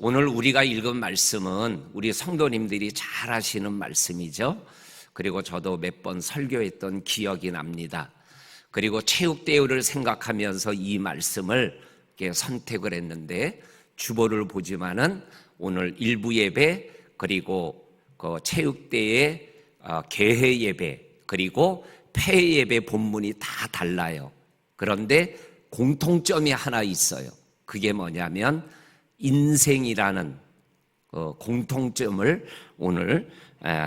오늘 우리가 읽은 말씀은 우리 성도님들이 잘 아시는 말씀이죠. 그리고 저도 몇 번 설교했던 기억이 납니다. 그리고 체육대회를 생각하면서 이 말씀을 선택을 했는데, 주보를 보지만은 오늘 일부 예배, 그리고 그 체육대회 개회 예배, 그리고 폐회 예배 본문이 다 달라요. 그런데 공통점이 하나 있어요. 그게 뭐냐면 인생이라는 공통점을 오늘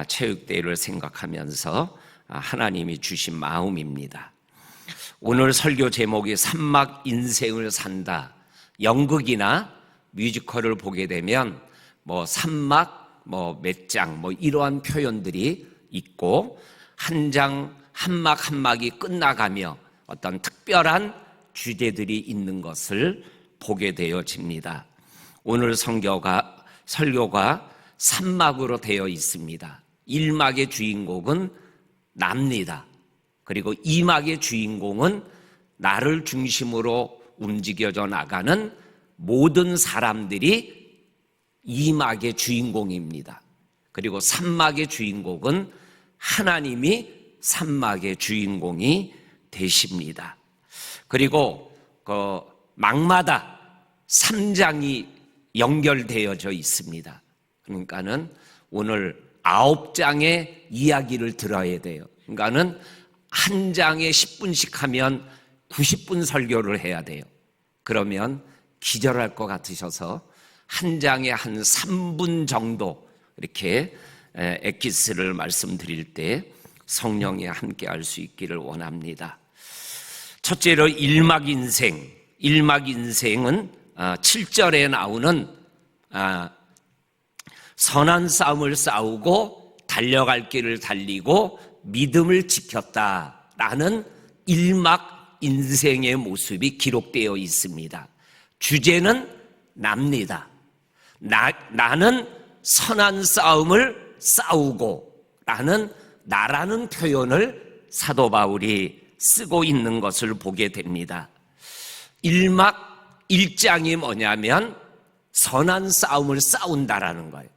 체육대회를 생각하면서 하나님이 주신 마음입니다. 오늘 설교 제목이 산막 인생을 산다. 연극이나 뮤지컬을 보게 되면 산막, 몇 장, 이러한 표현들이 있고, 한 장, 한 막 한 막이 끝나가며 어떤 특별한 주제들이 있는 것을 보게 되어집니다. 오늘 설교가 3막으로 되어 있습니다. 1막의 주인공은 나입니다. 그리고 2막의 주인공은 나를 중심으로 움직여져 나가는 모든 사람들이 2막의 주인공입니다. 그리고 3막의 주인공은 하나님이 3막의 주인공이 되십니다. 그리고 그 막마다 3장이 연결되어져 있습니다. 그러니까는 오늘 9장의 이야기를 들어야 돼요. 그러니까는 한 장에 10분씩 하면 90분 설교를 해야 돼요. 그러면 기절할 것 같으셔서 한 장에 한 3분 정도 이렇게 엑기스를 말씀드릴 때 성령이 함께 할 수 있기를 원합니다. 첫째로 1막 인생. 1막 인생은 7절에 나오는 선한 싸움을 싸우고 달려갈 길을 달리고 믿음을 지켰다라는 1막 인생의 모습이 기록되어 있습니다. 주제는 납니다. 나는 선한 싸움을 싸우고 라는 나라는 표현을 사도 바울이 쓰고 있는 것을 보게 됩니다. 1막 1장이 뭐냐면 선한 싸움을 싸운다라는 거예요.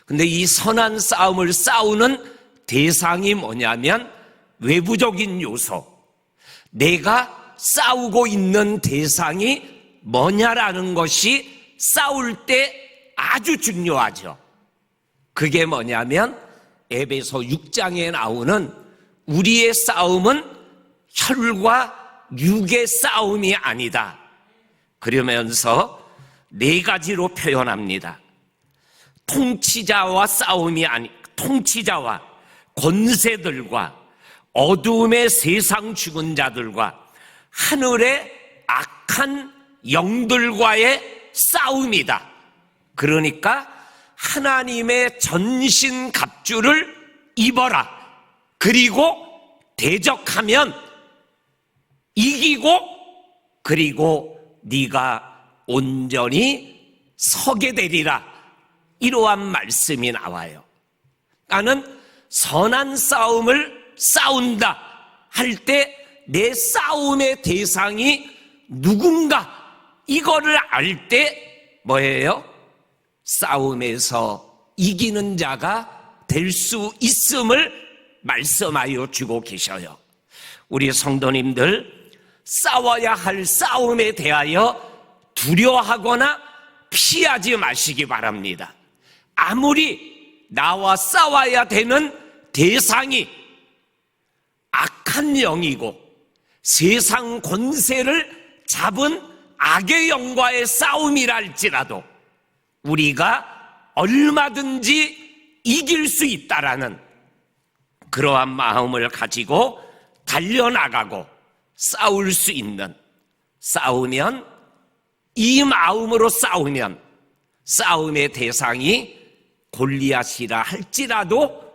근데 이 선한 싸움을 싸우는 대상이 뭐냐면 외부적인 요소, 내가 싸우고 있는 대상이 뭐냐라는 것이 싸울 때 아주 중요하죠. 그게 뭐냐면 에베소 6장에 나오는 우리의 싸움은 혈과 육의 싸움이 아니다. 그러면서 4가지로 표현합니다. 통치자와 권세들과 어두움의 세상 죽은 자들과 하늘의 악한 영들과의 싸움이다. 그러니까 하나님의 전신 갑주를 입어라. 그리고 대적하면 이기고, 그리고 네가 온전히 서게 되리라. 이러한 말씀이 나와요. 나는 선한 싸움을 싸운다 할 때 내 싸움의 대상이 누군가, 이거를 알 때 뭐예요? 싸움에서 이기는 자가 될 수 있음을 말씀하여 주고 계셔요. 우리 성도님들, 싸워야 할 싸움에 대하여 두려워하거나 피하지 마시기 바랍니다. 아무리 나와 싸워야 되는 대상이 악한 영이고 세상 권세를 잡은 악의 영과의 싸움이라 할지라도 우리가 얼마든지 이길 수 있다라는 그러한 마음을 가지고 달려나가고 싸울 수 있는, 싸우면, 이 마음으로 싸우면 싸움의 대상이 골리앗이라 할지라도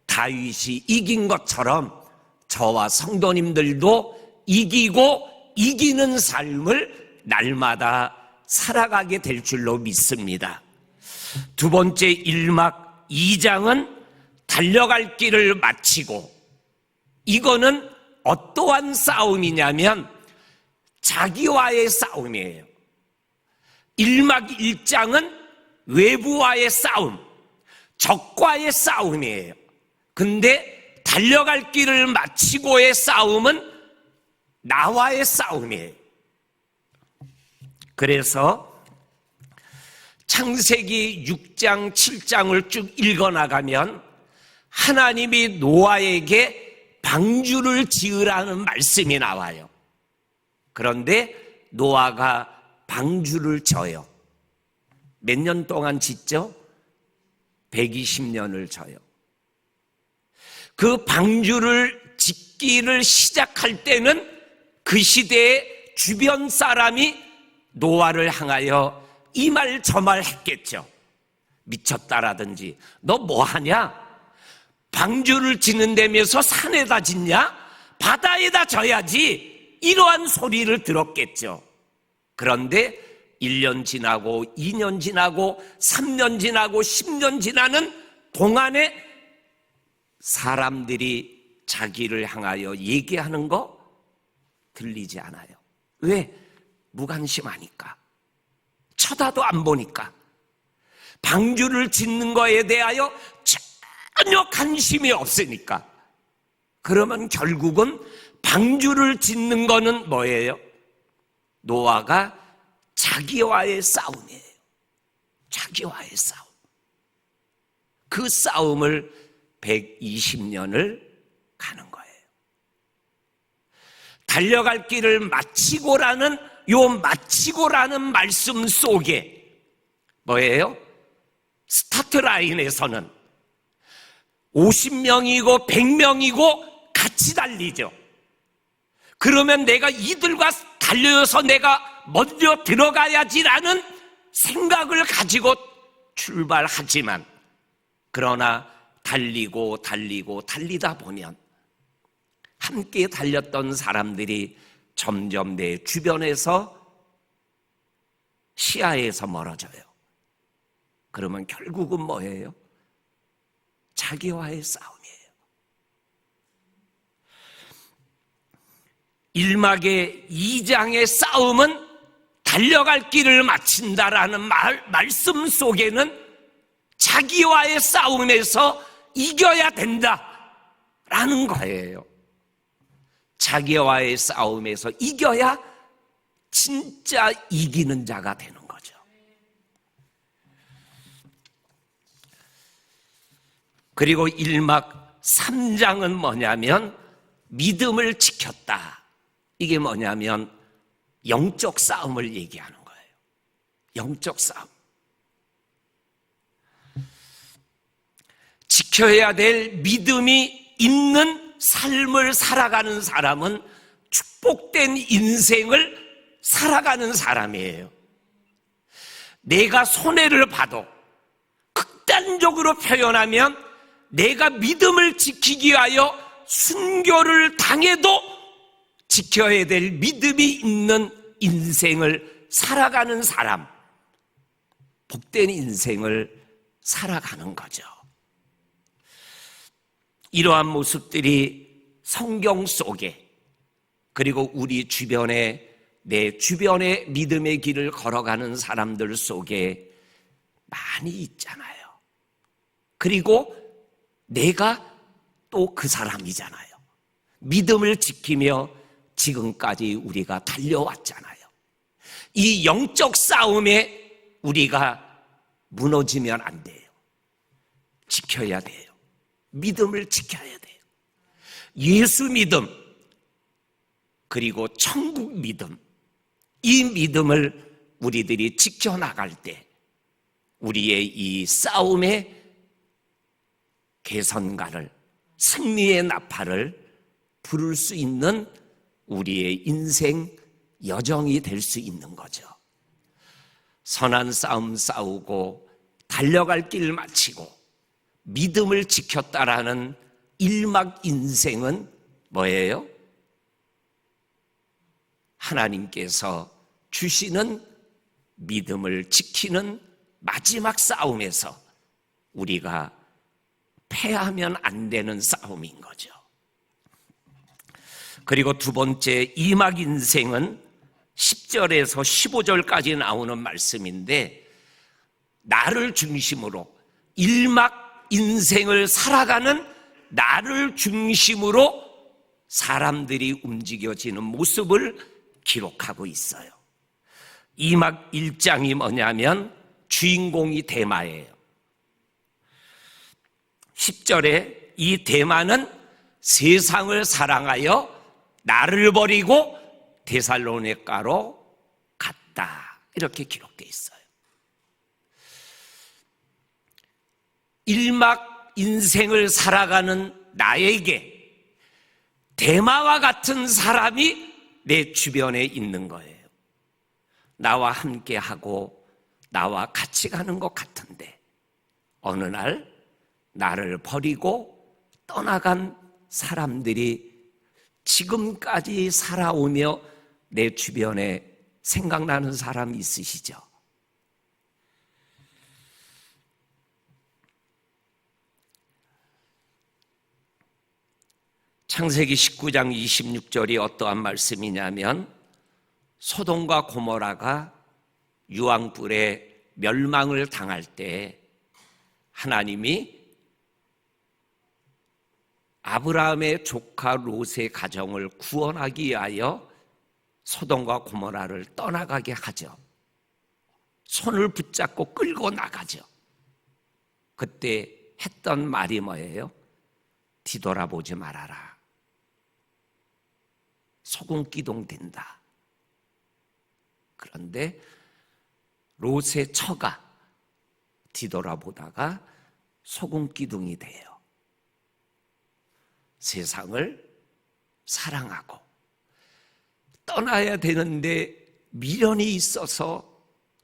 다윗이 이긴 것처럼 저와 성도님들도 이기고 이기는 삶을 날마다 살아가게 될 줄로 믿습니다. 두 번째 1막 2장은 달려갈 길을 마치고, 이거는 어떠한 싸움이냐면 자기와의 싸움이에요. 1막 1장은 외부와의 싸움, 적과의 싸움이에요. 근데 달려갈 길을 마치고의 싸움은 나와의 싸움이에요. 그래서 창세기 6장, 7장을 쭉 읽어나가면 하나님이 노아에게 방주를 지으라는 말씀이 나와요. 그런데 노아가 방주를 져요. 몇 년 동안 짓죠? 120년을 져요. 그 방주를 짓기를 시작할 때는 그 시대의 주변 사람이 노아를 향하여 이 말 저 말 했겠죠. 미쳤다라든지 너 뭐하냐? 방주를 짓는다면서 산에다 짓냐? 바다에다 져야지. 이러한 소리를 들었겠죠. 그런데 1년 지나고 2년 지나고 3년 지나고 10년 지나는 동안에 사람들이 자기를 향하여 얘기하는 거 들리지 않아요. 왜? 무관심하니까. 쳐다도 안 보니까. 방주를 짓는 거에 대하여 전혀 관심이 없으니까. 그러면 결국은 방주를 짓는 거는 뭐예요? 노아가 자기와의 싸움이에요. 자기와의 싸움. 그 싸움을 120년을 가는 거예요. 달려갈 길을 마치고라는 요 마치고라는 말씀 속에 뭐예요? 스타트 라인에서는 50명이고 100명이고 같이 달리죠. 그러면 내가 이들과 달려서 내가 먼저 들어가야지라는 생각을 가지고 출발하지만, 그러나 달리다 보면 함께 달렸던 사람들이 점점 내 주변에서 시야에서 멀어져요. 그러면 결국은 뭐예요? 자기와의 싸움이에요. 1막의 2장의 싸움은 달려갈 길을 마친다라는 말씀 속에는 자기와의 싸움에서 이겨야 된다라는 거예요. 자기와의 싸움에서 이겨야 진짜 이기는 자가 되는 거죠. 그리고 1막 3장은 뭐냐면 믿음을 지켰다. 이게 뭐냐면 영적 싸움을 얘기하는 거예요. 영적 싸움. 지켜야 될 믿음이 있는 삶을 살아가는 사람은 축복된 인생을 살아가는 사람이에요. 내가 손해를 봐도, 극단적으로 표현하면 내가 믿음을 지키기 위하여 순교를 당해도 지켜야 될 믿음이 있는 인생을 살아가는 사람, 복된 인생을 살아가는 거죠. 이러한 모습들이 성경 속에, 그리고 우리 주변에, 내 주변의 믿음의 길을 걸어가는 사람들 속에 많이 있잖아요. 그리고 내가 또 그 사람이잖아요. 믿음을 지키며 지금까지 우리가 달려왔잖아요. 이 영적 싸움에 우리가 무너지면 안 돼요. 지켜야 돼요. 믿음을 지켜야 돼요. 예수 믿음, 그리고 천국 믿음, 이 믿음을 우리들이 지켜나갈 때 우리의 이 싸움의 개선가를, 승리의 나팔을 부를 수 있는 우리의 인생 여정이 될 수 있는 거죠. 선한 싸움 싸우고 달려갈 길 마치고 믿음을 지켰다라는 1막 인생은 뭐예요? 하나님께서 주시는 믿음을 지키는 마지막 싸움에서 우리가 패하면 안 되는 싸움인 거죠. 그리고 두 번째 2막 인생은 10절에서 15절까지 나오는 말씀인데, 나를 중심으로, 일막 인생을 살아가는 나를 중심으로 사람들이 움직여지는 모습을 기록하고 있어요. 2막 1장이 뭐냐면 주인공이 대마예요. 10절에 이 대마는 세상을 사랑하여 나를 버리고 데살로니가로 갔다, 이렇게 기록되어 있어요. 일막 인생을 살아가는 나에게 대마와 같은 사람이 내 주변에 있는 거예요. 나와 함께하고 나와 같이 가는 것 같은데 어느 날 나를 버리고 떠나간 사람들이 지금까지 살아오며 내 주변에 생각나는 사람 있으시죠? 창세기 19장 26절이 어떠한 말씀이냐면 소돔과 고모라가 유황불에 멸망을 당할 때 하나님이 아브라함의 조카 롯의 가정을 구원하기 위하여 소돔과 고모라를 떠나가게 하죠. 손을 붙잡고 끌고 나가죠. 그때 했던 말이 뭐예요? 뒤돌아보지 말아라. 소금기둥 된다. 그런데 롯의 처가 뒤돌아보다가 소금기둥이 돼요. 세상을 사랑하고 떠나야 되는데 미련이 있어서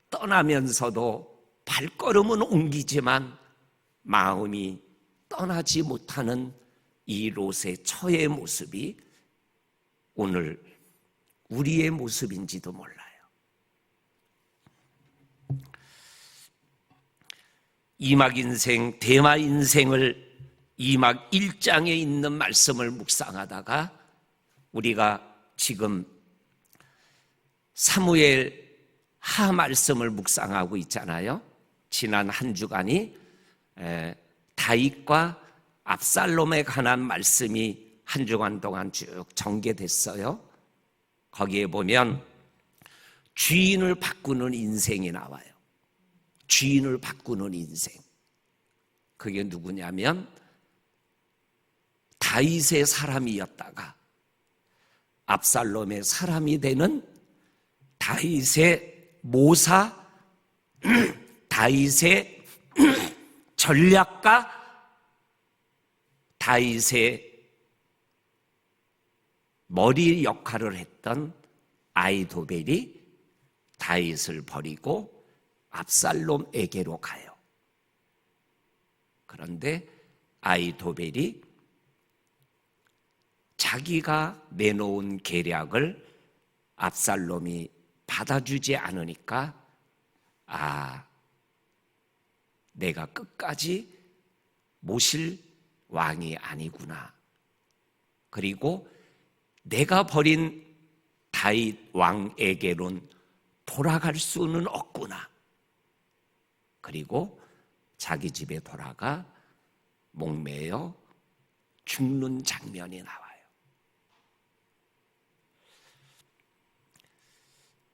떠나면서도 발걸음은 옮기지만 마음이 떠나지 못하는 이 롯의 처의 모습이 오늘 우리의 모습인지도 몰라요. 이막 인생, 대마 인생을 2막 1장에 있는 말씀을 묵상하다가 우리가 지금 사무엘 하 말씀을 묵상하고 있잖아요. 지난 한 주간이 다윗과 압살롬에 관한 말씀이 한 주간 동안 쭉 전개됐어요. 거기에 보면 주인을 바꾸는 인생이 나와요. 주인을 바꾸는 인생. 그게 누구냐면 다윗의 사람이었다가 압살롬의 사람이 되는 다윗의 모사, 다윗의 전략가, 다윗의 머리 역할을 했던 아히도벨이 다윗을 버리고 압살롬에게로 가요. 그런데 아히도벨이 자기가 내놓은 계략을 압살롬이 받아주지 않으니까 내가 끝까지 모실 왕이 아니구나. 그리고 내가 버린 다윗 왕에게론 돌아갈 수는 없구나. 그리고 자기 집에 돌아가 목매어 죽는 장면이 나와요.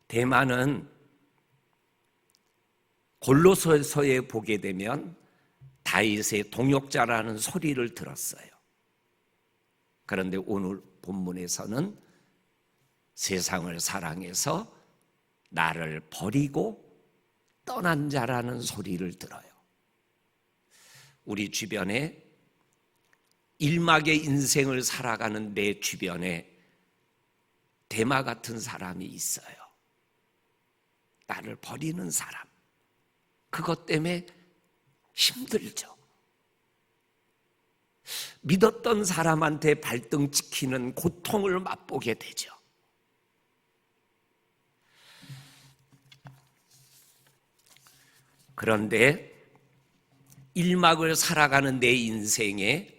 대마는 골로새서에 보게 되면 다윗의 동역자라는 소리를 들었어요. 그런데 오늘 본문에서는 세상을 사랑해서 나를 버리고 떠난 자라는 소리를 들어요. 우리 주변에 일막의 인생을 살아가는 내 주변에 대마 같은 사람이 있어요. 나를 버리는 사람. 그것 때문에 힘들죠. 믿었던 사람한테 발등 찍히는 고통을 맛보게 되죠. 그런데 1막을 살아가는 내 인생에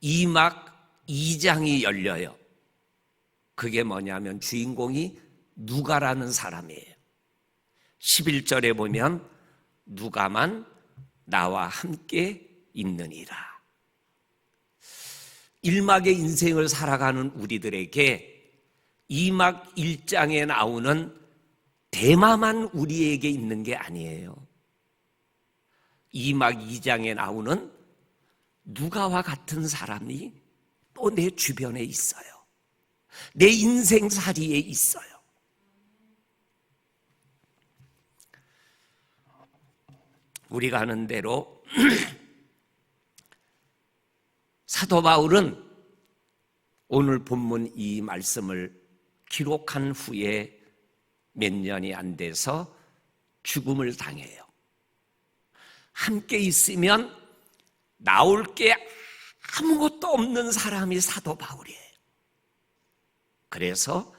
2막 2장이 열려요. 그게 뭐냐면 주인공이 누가라는 사람이에요. 11절에 보면 누가만 나와 함께 있느니라. 1막의 인생을 살아가는 우리들에게 2막 1장에 나오는 대마만 우리에게 있는 게 아니에요. 2막 2장에 나오는 누가와 같은 사람이 또 내 주변에 있어요. 내 인생살이에 있어요. 우리가 아는 대로 사도 바울은 오늘 본문 이 말씀을 기록한 후에 몇 년이 안 돼서 죽음을 당해요. 함께 있으면 나올 게 아무것도 없는 사람이 사도 바울이에요. 그래서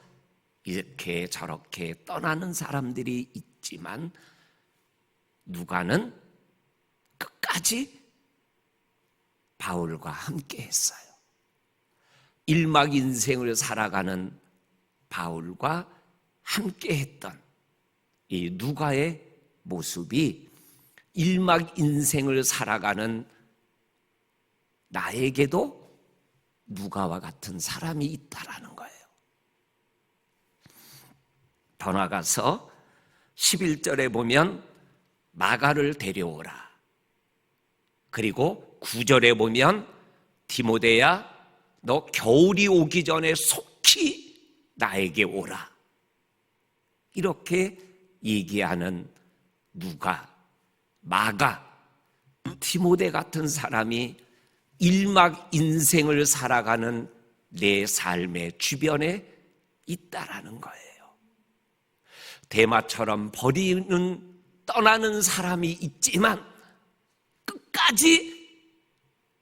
이렇게 저렇게 떠나는 사람들이 있지만 누가는 끝까지 바울과 함께 했어요. 1막 인생을 살아가는 바울과 함께 했던 이 누가의 모습이 1막 인생을 살아가는 나에게도 누가와 같은 사람이 있다라는 거예요. 더 나아가서 11절에 보면 마가를 데려오라. 그리고 9절에 보면 디모데야 너 겨울이 오기 전에 속히 나에게 오라. 이렇게 얘기하는 누가, 마가, 디모데 같은 사람이 1막 인생을 살아가는 내 삶의 주변에 있다라는 거예요. 대마처럼 떠나는 사람이 있지만 끝까지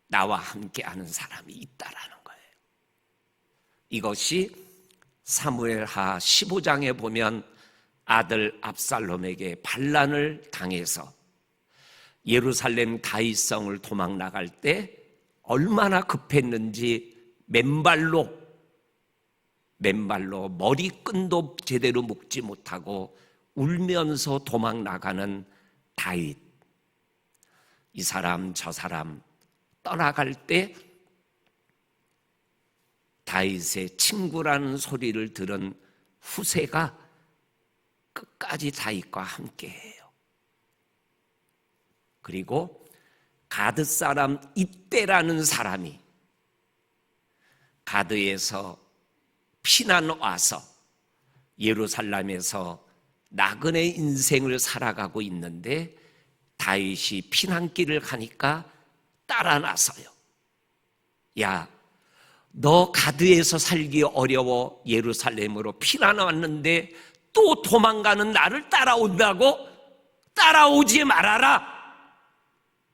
나와 함께하는 사람이 있다라는 거예요. 이것이 사무엘하 15장에 보면 아들 압살롬에게 반란을 당해서 예루살렘 다윗성을 도망 나갈 때 얼마나 급했는지 맨발로 머리끈도 제대로 묶지 못하고 울면서 도망 나가는 다윗. 이 사람 저 사람 떠나갈 때 다윗의 친구라는 소리를 들은 후세가 끝까지 다윗과 함께해요. 그리고 가드 사람 이때라는 사람이 가드에서 피난 와서 예루살렘에서 나그네 인생을 살아가고 있는데 다윗이 피난길을 가니까 따라 나서요. 야, 너 가드에서 살기 어려워 예루살렘으로 피난 왔는데 또 도망가는 나를 따라온다고? 따라오지 말아라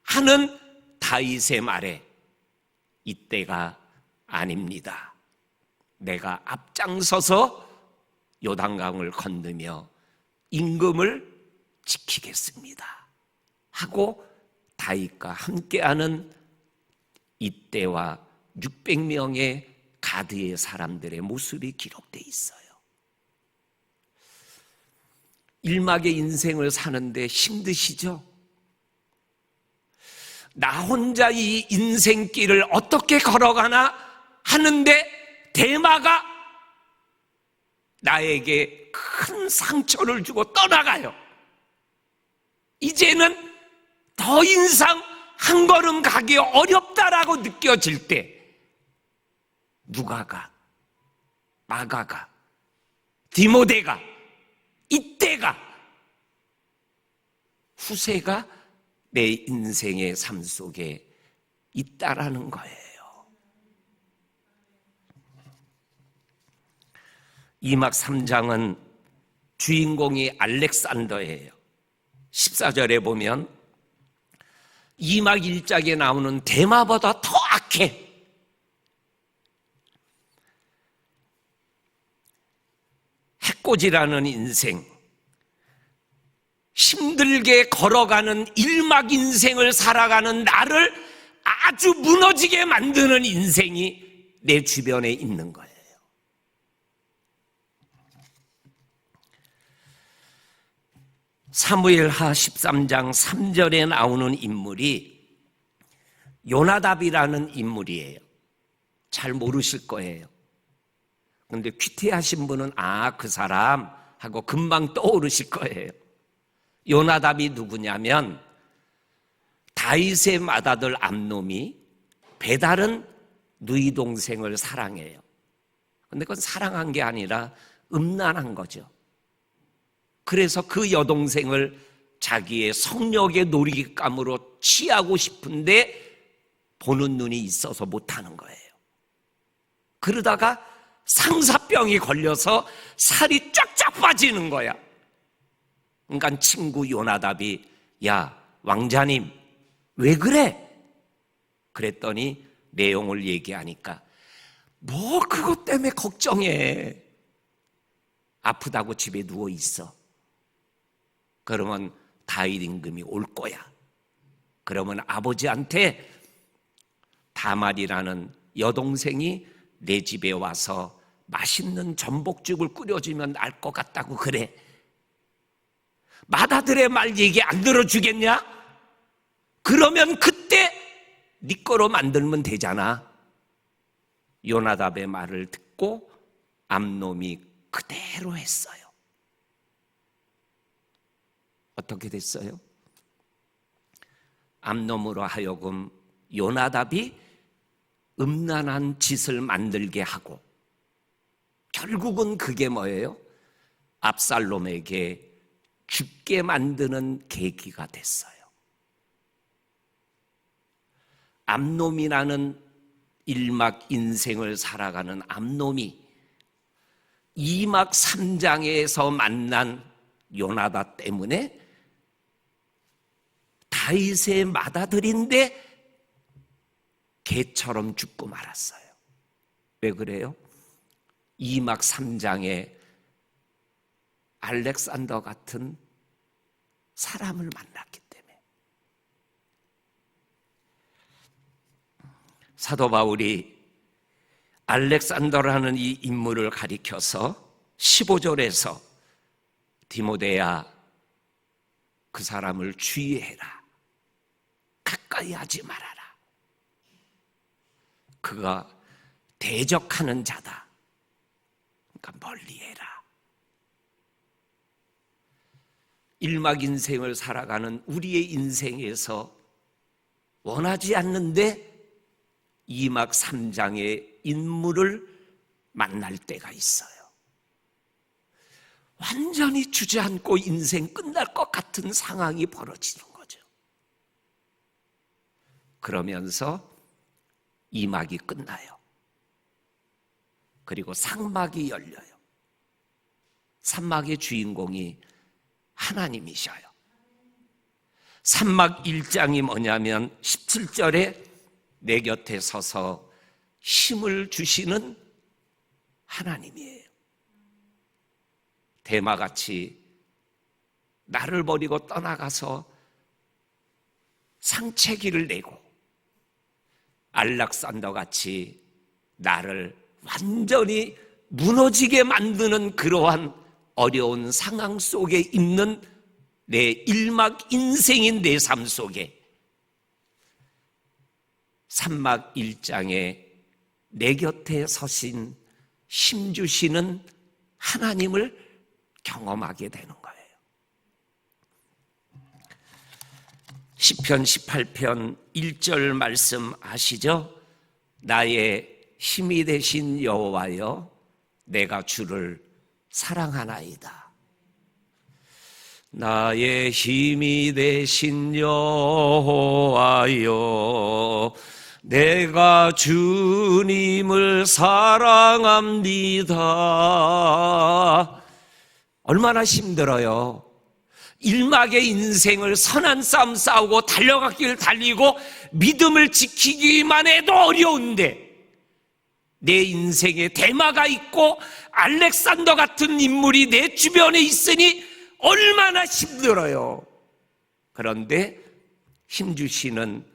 하는 다윗의 말에 이때가 아닙니다. 내가 앞장서서 요단강을 건너며 임금을 지키겠습니다 하고 다윗과 함께하는 이때와 600명의 가드의 사람들의 모습이 기록되어 있어요. 1막의 인생을 사는데 힘드시죠? 나 혼자 이 인생길을 어떻게 걸어가나 하는데 대마가 나에게 큰 상처를 주고 떠나가요. 이제는 더 이상 한 걸음 가기 어렵다라고 느껴질 때 누가가, 마가가, 디모데가, 이때가, 후세가 내 인생의 삶 속에 있다라는 거예요. 2막 3장은 주인공이 알렉산더예요. 14절에 보면 2막 1장에 나오는 대마보다 더 악해. 해코지라는 인생, 힘들게 걸어가는 1막 인생을 살아가는 나를 아주 무너지게 만드는 인생이 내 주변에 있는 거예요. 사무엘하 13장 3절에 나오는 인물이 요나답이라는 인물이에요. 잘 모르실 거예요. 그런데 퀴티하신 분은 그 사람 하고 금방 떠오르실 거예요. 요나답이 누구냐면 다윗의 맏아들 암놈이 배다른 누이 동생을 사랑해요. 그런데 그건 사랑한 게 아니라 음란한 거죠. 그래서 그 여동생을 자기의 성욕의 놀이감으로 취하고 싶은데 보는 눈이 있어서 못하는 거예요. 그러다가 상사병이 걸려서 살이 쫙쫙 빠지는 거야. 그러니까 친구 요나답이 야 왕자님 왜 그래? 그랬더니 내용을 얘기하니까 뭐 그것 때문에 걱정해. 아프다고 집에 누워 있어. 그러면 다윗 임금이 올 거야. 그러면 아버지한테 다말이라는 여동생이 내 집에 와서 맛있는 전복죽을 끓여주면 알 것 같다고 그래. 맏아들의 말 얘기 안 들어주겠냐? 그러면 그때 네 거로 만들면 되잖아. 요나답의 말을 듣고 암놈이 그대로 했어요. 어떻게 됐어요? 암놈으로 하여금 요나답이 음란한 짓을 만들게 하고 결국은 그게 뭐예요? 압살롬에게 죽게 만드는 계기가 됐어요. 암놈이라는 일막 인생을 살아가는 암놈이 2막 3장에서 만난 요나답 때문에 다윗의 맏아들인데 개처럼 죽고 말았어요. 왜 그래요? 2막 3장에 알렉산더 같은 사람을 만났기 때문에. 사도 바울이 알렉산더라는 이 인물을 가리켜서 15절에서 디모데야 그 사람을 주의해라. 가까이 하지 말아라. 그가 대적하는 자다. 그러니까 멀리해라. 일막 인생을 살아가는 우리의 인생에서 원하지 않는데 2막 3장의 인물을 만날 때가 있어요. 완전히 주저앉고 인생 끝날 것 같은 상황이 벌어지는 거죠. 그러면서 2막이 끝나요. 그리고 상막이 열려요. 3막의 주인공이 하나님이셔요. 3막 1장이 뭐냐면 17절에 내 곁에 서서 힘을 주시는 하나님이에요. 대마같이 나를 버리고 떠나가서 상체기를 내고 알렉산더같이 나를 완전히 무너지게 만드는 그러한 어려운 상황 속에 있는 내 일막 인생인 내 삶 속에 3막 1장에 내 곁에 서신 힘 주시는 하나님을 경험하게 되는 거예요. 시편 18편 1절 말씀 아시죠? 나의 힘이 되신 여호와여 내가 주를 사랑하나이다. 나의 힘이 되신 여호와여 내가 주님을 사랑합니다. 얼마나 힘들어요. 일막의 인생을 선한 싸움 싸우고 달려가기를 달리고 믿음을 지키기만 해도 어려운데 내 인생에 대마가 있고 알렉산더 같은 인물이 내 주변에 있으니 얼마나 힘들어요. 그런데 힘주시는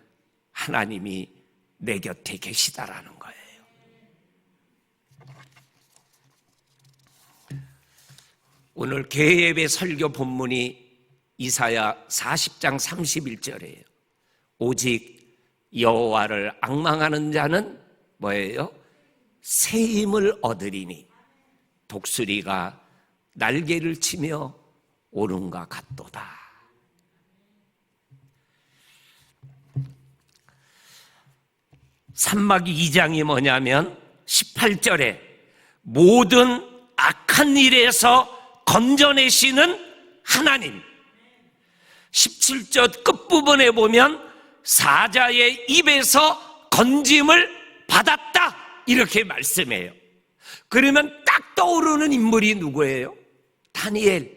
하나님이 내 곁에 계시다라는 거예요. 오늘 개예배 설교 본문이 이사야 40장 31절이에요. 오직 여호와를 앙망하는 자는 뭐예요? 새 힘을 얻으리니 독수리가 날개를 치며 오름과 같도다. 산막이 2장이 뭐냐면 18절에 모든 악한 일에서 건져내시는 하나님, 17절 끝부분에 보면 사자의 입에서 건짐을 받았다 이렇게 말씀해요. 그러면 딱 떠오르는 인물이 누구예요? 다니엘.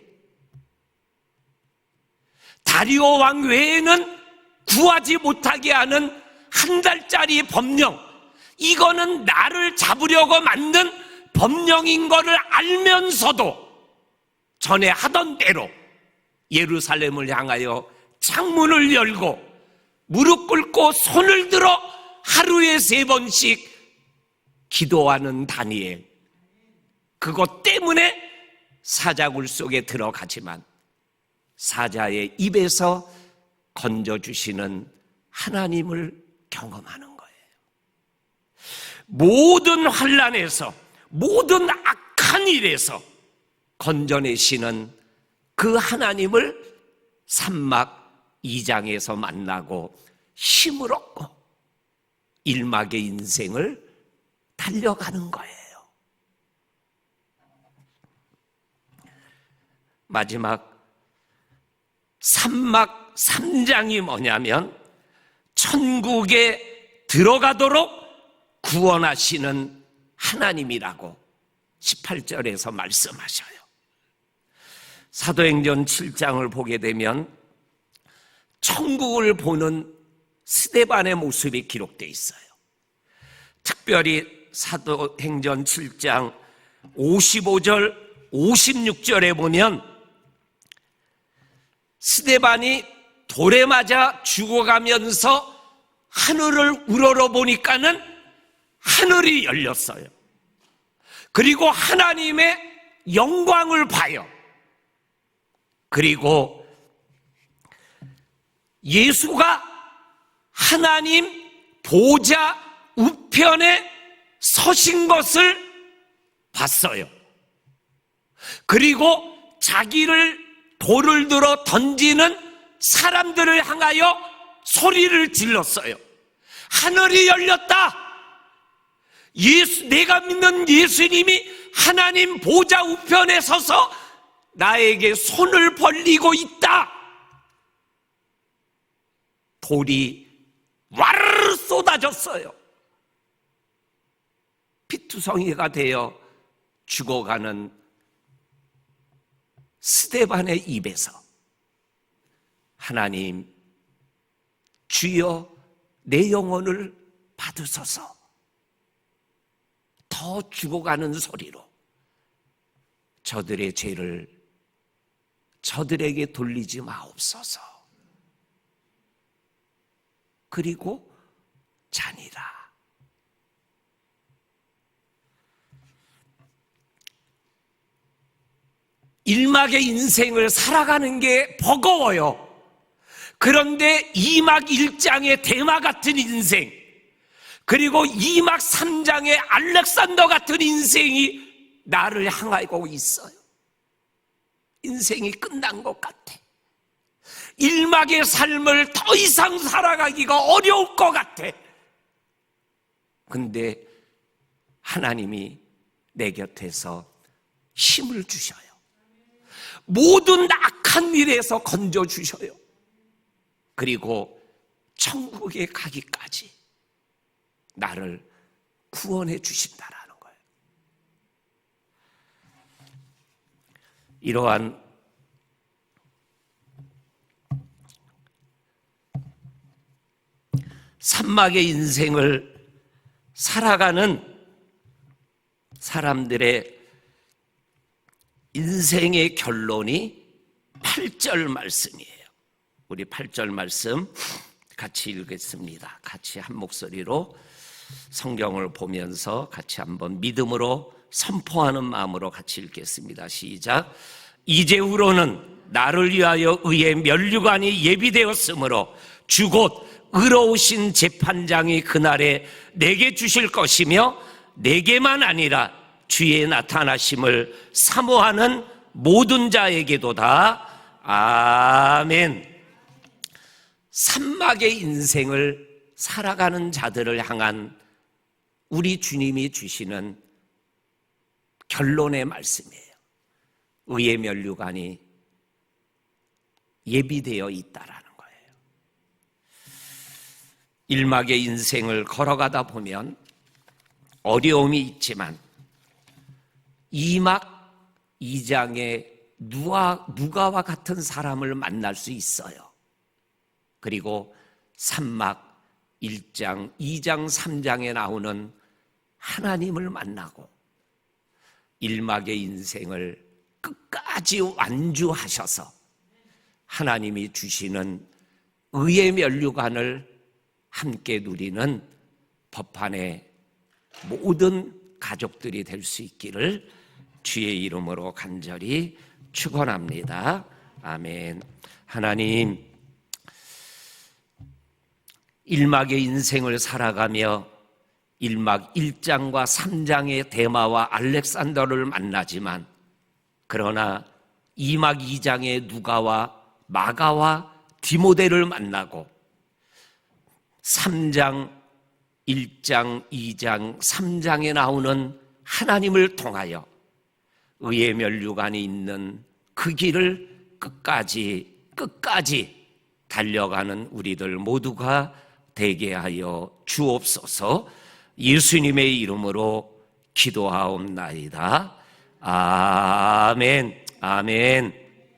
다리오 왕 외에는 구하지 못하게 하는 한 달짜리 법령, 이거는 나를 잡으려고 만든 법령인 거를 알면서도 전에 하던 대로 예루살렘을 향하여 창문을 열고 무릎 꿇고 손을 들어 하루에 3번씩 기도하는 다니엘. 그것 때문에 사자굴 속에 들어가지만 사자의 입에서 건져주시는 하나님을 경험하는 거예요. 모든 환난에서, 모든 악한 일에서 건져내시는 그 하나님을 산막 2장에서 만나고 힘을 얻고 일막의 인생을 달려가는 거예요. 마지막 산막 3장이 뭐냐면 천국에 들어가도록 구원하시는 하나님이라고 18절에서 말씀하셔요. 사도행전 7장을 보게 되면 천국을 보는 스데반의 모습이 기록되어 있어요. 특별히 사도행전 7장 55절 56절에 보면 스데반이 돌에 맞아 죽어가면서 하늘을 우러러보니까는 하늘이 열렸어요. 그리고 하나님의 영광을 봐요. 그리고 예수가 하나님 보좌 우편에 서신 것을 봤어요. 그리고 자기를 돌을 들어 던지는 사람들을 향하여 소리를 질렀어요. 하늘이 열렸다. 내가 믿는 예수님이 하나님 보좌 우편에 서서 나에게 손을 벌리고 있다. 돌이 와르르 쏟아졌어요. 피투성이가 되어 죽어가는 스데반의 입에서 하나님, 주여 내 영혼을 받으소서. 더 죽어가는 소리로 저들의 죄를 저들에게 돌리지 마옵소서. 그리고 자니라. 일막의 인생을 살아가는 게 버거워요. 그런데 2막 1장의 대마 같은 인생, 그리고 2막 3장의 알렉산더 같은 인생이 나를 향하고 있어요. 인생이 끝난 것 같아. 1막의 삶을 더 이상 살아가기가 어려울 것 같아. 근데 하나님이 내 곁에서 힘을 주셔요. 모든 악한 일에서 건져주셔요. 그리고 천국에 가기까지 나를 구원해 주신다라는 거예요. 이러한 산막의 인생을 살아가는 사람들의 인생의 결론이 8절 말씀이에요. 우리 8절 말씀 같이 읽겠습니다. 같이 한 목소리로 성경을 보면서 같이 한번 믿음으로 선포하는 마음으로 같이 읽겠습니다. 시작. 이제후로는 나를 위하여 의의 면류관이 예비되었으므로 주 곧 의로우신 재판장이 그날에 내게 주실 것이며 내게만 아니라 주의 나타나심을 사모하는 모든 자에게도다. 아멘. 산막의 인생을 살아가는 자들을 향한 우리 주님이 주시는 결론의 말씀이에요. 의의 면류관이 예비되어 있다라는 거예요. 일막의 인생을 걸어가다 보면 어려움이 있지만 2막 2장의 누가와 같은 사람을 만날 수 있어요. 그리고 3막 1장, 2장, 3장에 나오는 하나님을 만나고 1막의 인생을 끝까지 완주하셔서 하나님이 주시는 의의 면류관을 함께 누리는 법한의 모든 가족들이 될 수 있기를 주의 이름으로 간절히 축원합니다. 아멘. 하나님, 1막의 인생을 살아가며 1막 1장과 3장의 데마와 알렉산더를 만나지만 그러나 2막 2장의 누가와 마가와 디모데를 만나고 3장, 1장, 2장, 3장에 나오는 하나님을 통하여 의의 면류관이 있는 그 길을 끝까지 달려가는 우리들 모두가 되게 하여 주옵소서. 예수님의 이름으로 기도하옵나이다. 아멘. 아멘.